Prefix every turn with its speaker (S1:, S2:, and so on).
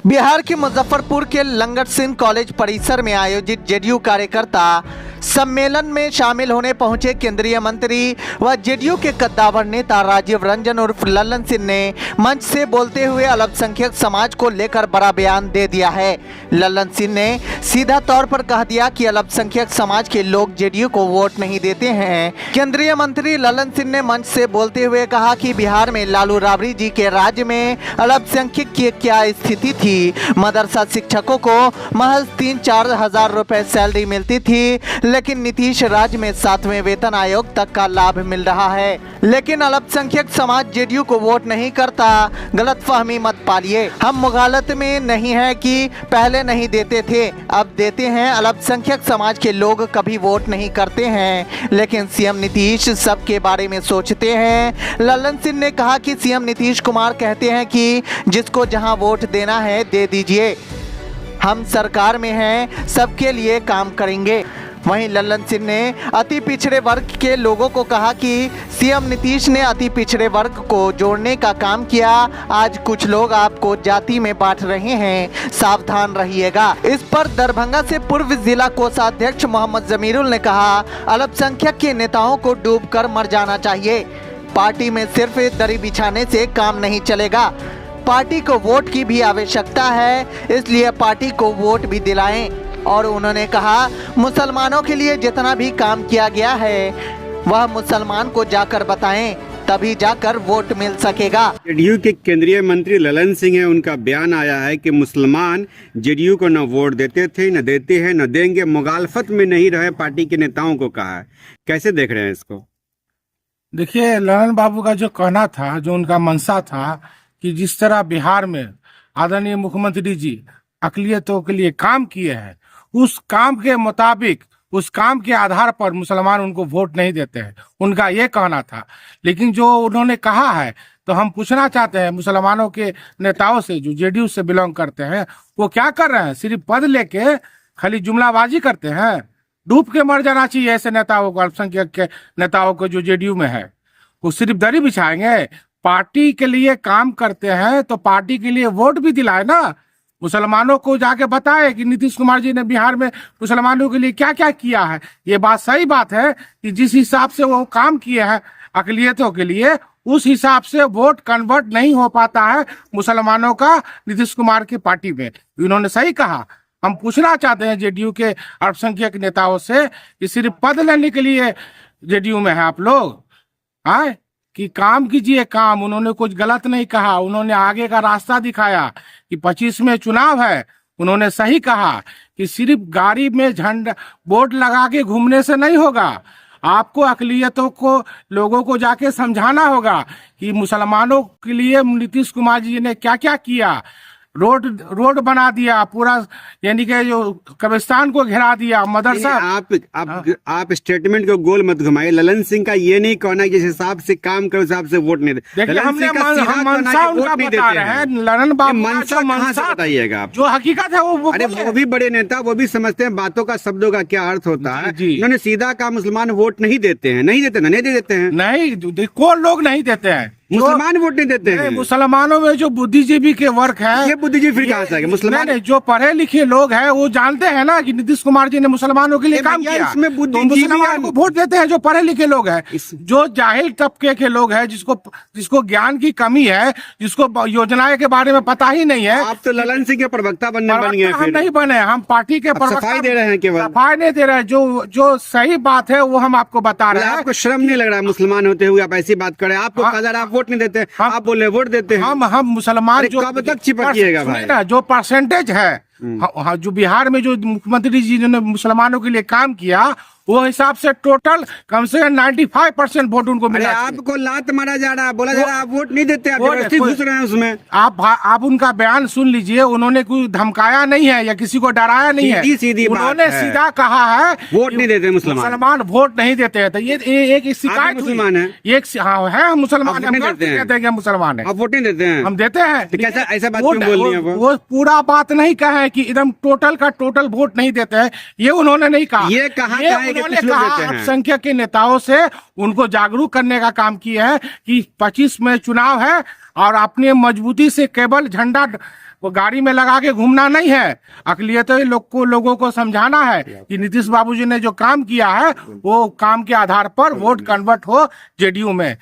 S1: बिहार के मुजफ्फरपुर के लंगट सिंह कॉलेज परिसर में आयोजित जेडीयू कार्यकर्ता सम्मेलन में शामिल होने पहुंचे केंद्रीय मंत्री व जेडीयू के कद्दावर नेता राजीव रंजन उर्फ लल्लन सिंह ने मंच से बोलते हुए अल्पसंख्यक समाज को लेकर बड़ा बयान दे दिया है। लल्लन सिंह ने सीधा तौर पर कह दिया कि अल्पसंख्यक समाज के लोग जेडीयू को वोट नहीं देते हैं। केंद्रीय मंत्री लल्लन सिंह ने मंच से बोलते हुए कहा कि बिहार में लालू राबड़ी जी के राज्य में अल्पसंख्यक की क्या स्थिति थी। मदरसा शिक्षकों को महज 3-4 हजार रुपए सैलरी मिलती थी, लेकिन नीतीश राज में 7वें वेतन आयोग तक का लाभ मिल रहा है। लेकिन अल्पसंख्यक समाज जेडीयू को वोट नहीं करता, गलतफहमी मत पालिए। हम मुगालत में नहीं है कि पहले नहीं देते थे, अब देते हैं। अल्पसंख्यक समाज के लोग कभी वोट नहीं करते हैं, लेकिन सीएम नीतीश सबके बारे में सोचते हैं। लल्लन सिंह ने कहा कि सीएम नीतीश कुमार कहते हैं कि जिसको जहां वोट देना है दे दीजिए, हम सरकार में हैं, सबके लिए काम करेंगे। वहीं लल्लन सिंह ने अति पिछड़े वर्ग के लोगों को कहा कि सीएम नीतीश ने अति पिछड़े वर्ग को जोड़ने का काम किया। आज कुछ लोग आपको जाति में बांट रहे हैं, सावधान रहिएगा। इस पर दरभंगा से पूर्व जिला कोषाध्यक्ष मोहम्मद जमीरुल ने कहा, अल्पसंख्यक के नेताओं को डूबकर मर जाना चाहिए। पार्टी में सिर्फ दरी बिछाने से काम नहीं चलेगा, पार्टी को वोट की भी आवश्यकता है, इसलिए पार्टी को वोट भी दिलाएं। और उन्होंने कहा, मुसलमानों के लिए जितना भी काम किया गया है वह मुसलमान को जाकर बताएं, तभी जाकर वोट मिल सकेगा।
S2: जेडीयू के केंद्रीय मंत्री लल्लन सिंह है, उनका बयान आया है कि मुसलमान जेडीयू को न वोट देते थे, न देते हैं, न देंगे। मुगालफत में नहीं रहे, पार्टी के नेताओं को कहा है। कैसे देख रहे हैं इसको?
S3: देखिए, लल्लन बाबू का जो कहना था, जो उनका मंशा था कि जिस तरह बिहार में आदरणीय मुख्यमंत्री जी अकलियतों के लिए काम किए हैं, उस काम के मुताबिक, उस काम के आधार पर मुसलमान उनको वोट नहीं देते हैं, उनका ये कहना था। लेकिन जो उन्होंने कहा है, तो हम पूछना चाहते हैं मुसलमानों के नेताओं से जो जेडीयू से बिलोंग करते हैं, वो क्या कर रहे हैं? सिर्फ पद लेके खाली जुमलाबाजी करते हैं। डूब के मर जाना चाहिए ऐसे नेताओं को, अल्पसंख्यक के नेताओं को जो जेडीयू में है। वो सिर्फ दरी बिछाएंगे? पार्टी के लिए काम करते हैं तो पार्टी के लिए वोट भी दिलाए ना। मुसलमानों को जाके बताए कि नीतीश कुमार जी ने बिहार में मुसलमानों के लिए क्या क्या किया है। ये बात सही बात है कि जिस हिसाब से वो काम किए हैं अकलियतों के लिए, उस हिसाब से वोट कन्वर्ट नहीं हो पाता है मुसलमानों का नीतीश कुमार की पार्टी में। इन्होंने सही कहा। हम पूछना चाहते हैं जेडीयू के अल्पसंख्यक नेताओं से कि सिर्फ पद लेने के लिए जेडीयू में है आप लोग? आए कि काम कीजिए काम। उन्होंने कुछ गलत नहीं कहा, उन्होंने आगे का रास्ता दिखाया कि 25 में चुनाव है। उन्होंने सही कहा कि सिर्फ गाड़ी में झंडा बोर्ड लगा के घूमने से नहीं होगा, आपको अकलियतों को, लोगों को जाके समझाना होगा कि मुसलमानों के लिए नीतीश कुमार जी ने क्या क्या किया। रोड बना दिया पूरा, यानी कि जो कब्रिस्तान को घेरा दिया, मदरसा।
S2: आप स्टेटमेंट को गोल मत घुमाइए। ललन सिंह का ये नहीं कहना जिस हिसाब से काम करो उस हिसाब से वोट नहीं दे।
S3: देखिए, हमने मनसा उनका बता रहे हैं। ललन बाबू
S2: मनसा बताइएगा आप।
S3: जो हकीकत है वो
S2: अरे वो भी बड़े नेता, वो भी समझते हैं बातों का, शब्दों का क्या अर्थ होता है। उन्होंने सीधा कहा मुसलमान वोट नहीं देते हैं। नहीं देते ना, नहीं देते हैं।
S3: नहीं, कौन लोग नहीं देते हैं?
S2: मुसलमान वोट नहीं देते हैं।
S3: मुसलमानों में जो बुद्धिजीवी के वर्ग है,
S2: ये बुद्धिजीवी फिर कहाँ से आएंगे? मुसलमान
S3: जो पढ़े लिखे लोग हैं वो जानते हैं ना कि नीतीश कुमार जी ने मुसलमानों के लिए काम किया।
S2: इसमें
S3: तो मुसलमान को वोट देते हैं जो पढ़े लिखे लोग हैं। जो जाहिल तबके के लोग हैं, जिसको ज्ञान की कमी है, जिसको योजनाएं के बारे में पता ही नहीं है।
S2: आप तो ललन सिंह के प्रवक्ता बन गए।
S3: हम नहीं बने, हम पार्टी के
S2: सफाई दे रहे हैं, केवल
S3: सफाई नहीं दे रहे हैं। जो सही बात है वो हम आपको बता रहे हैं।
S2: आपको शर्म नहीं लग रहा है मुसलमान होते हुए आप ऐसी बात करें? आपको कदर, आप वोट नहीं देते, आप बोले वोट देते हैं।
S3: हम मुसलमान जो
S2: कब तक चिपकिएगा भाई?
S3: जो परसेंटेज है, जो बिहार में जो मुख्यमंत्री जी ने मुसलमानों के लिए काम किया, वो हिसाब से टोटल कम से कम 95% वोट उनको मिला।
S2: आपको लात मारा जा रहा है, बोला जा रहा है आप वोट नहीं देते, आप जबरदस्ती घुस रहे हैं उसमें।
S3: आप उनका बयान सुन लीजिए। उन्होंने कोई धमकाया नहीं है या किसी को डराया नहीं है।
S2: सीधी
S3: उन्होंने सीधा कहा है
S2: वोट नहीं देते मुसलमान वोट
S3: नहीं देते हैं। तो ये एक शिकायत
S2: मुसलमान है,
S3: है मुसलमान कहते हैं मुसलमान है,
S2: आप वोट नहीं देते हैं।
S3: हम देते हैं।
S2: कैसा ऐसा बात क्यों बोल रही है?
S3: वो पूरा बात नहीं कहा है कि एकदम टोटल का टोटल वोट नहीं देते हैं, ये उन्होंने नहीं कहा।
S2: ये कहा
S3: उन्होंने कहा अल्पसंख्यक के नेताओं से उनको जागरूक करने का काम किया है कि 25 में चुनाव है और अपने मजबूती से केवल झंडा वो गाड़ी में लगा के घूमना नहीं है। अकलियत लोगों को समझाना है कि नीतीश बाबू जी ने जो काम किया है वो काम के आधार पर वोट कन्वर्ट हो जेडीयू में।